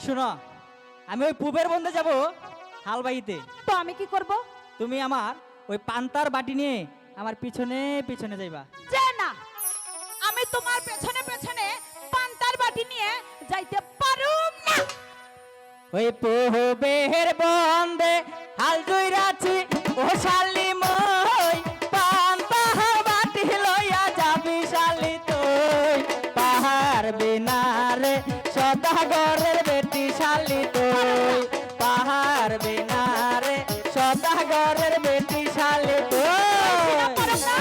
শোনো, আমি ওই পুবের বন্ধে যাব হালবাইতে। তো আমি কি করব? তুমি আমার ওই পান্তার বাটি নিয়ে আমার পিছনে পিছনে যাইবা। যে না, আমি তোমার পেছনে পেছনে পান্তার বাটি নিয়ে যাইতে পারুম না। ওই পুবের বন্ধে হাল জুইরাছি ও শালি মই, পান্তা বাটি লইয়া যাবি শালি তুই। পাহাড় বিনারে সদাগরের বেটি শালি তুই, পাহাড় বিনারে সদাগরের বেটি শালি তুই। পারুম না।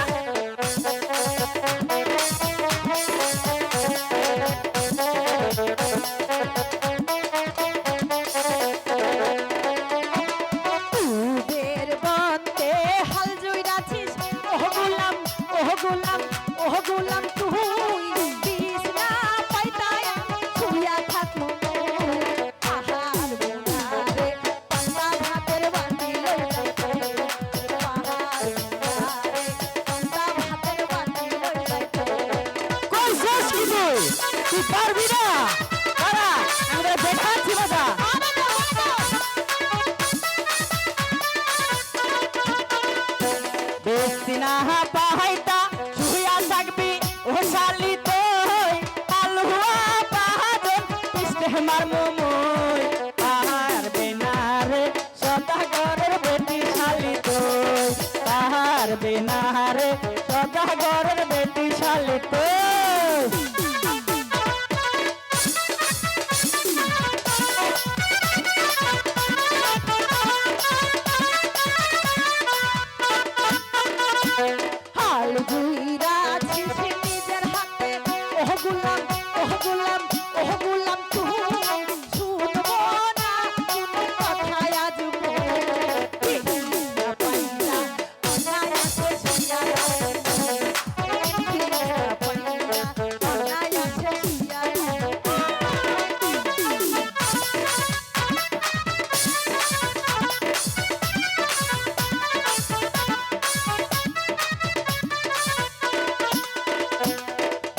পুবের বন্ধে হাল জুইরাছিস, ওহ গোলাম, ওহ গোলাম, ওহ গোলাম, তুই বিছনা পাইতায় শুইয়া থাকমু। পাহাড় বিনারে পান্তা ভাতের বাটি লইয়া যাই, পাহাড় বিনারে পান্তা ভাতের বাটি লইয়া যাই। কইছস কি তুই? তুই পারবি না? দাঁড়া, আমরা দেখাচ্ছি মজা। বেশিনা পাহাইতা শুইয়া থাকবি ও শালি তুই, আলুয়া পাহাড় পিষ্টে মারমু মুই। পাহাড় বিনারে সদাগরের বেটি শালি তুই, পাহাড় বিনারে সদাগরের বেটি শালি তুই। হাল জুইরাছিস নিজের হাতে, ওহ গোলাম, ওহ গোলাম, ওহ গোলাম, তুই শুনবো না কোনো কথা আজ বিছনা পাইতা অনায়াসে শুইয়া থাকমু। বিছনা পাইতা অনায়াসে শুইয়া থাকমু।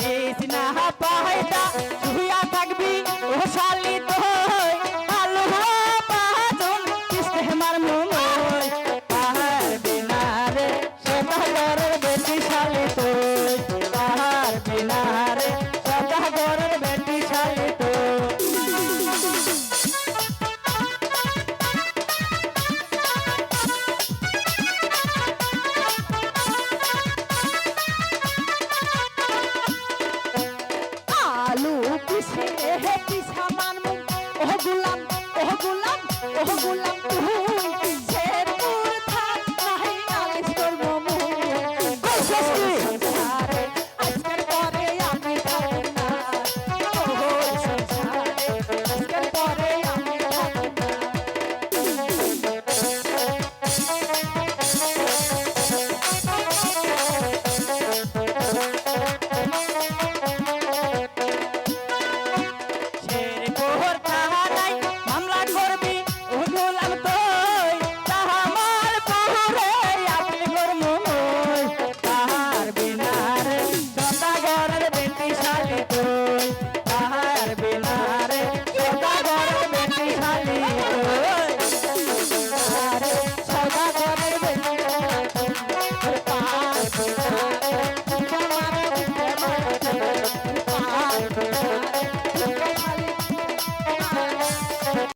বেশিনা পাহাইতা শুইয়া থাকবি ও শালি তুই, আলুয়া পাহাড় পিষ্টে মারমু মুই। পাহাড় বিনারে সদাগরের বেটি শালি তুই, পাহাড় বিনারে সদাগরের বেটি শালি তুই। আলু পিছে হে পিছা মানমু, ওহ গোলাম, ওহ গোলাম, ওহ গোলাম, তুই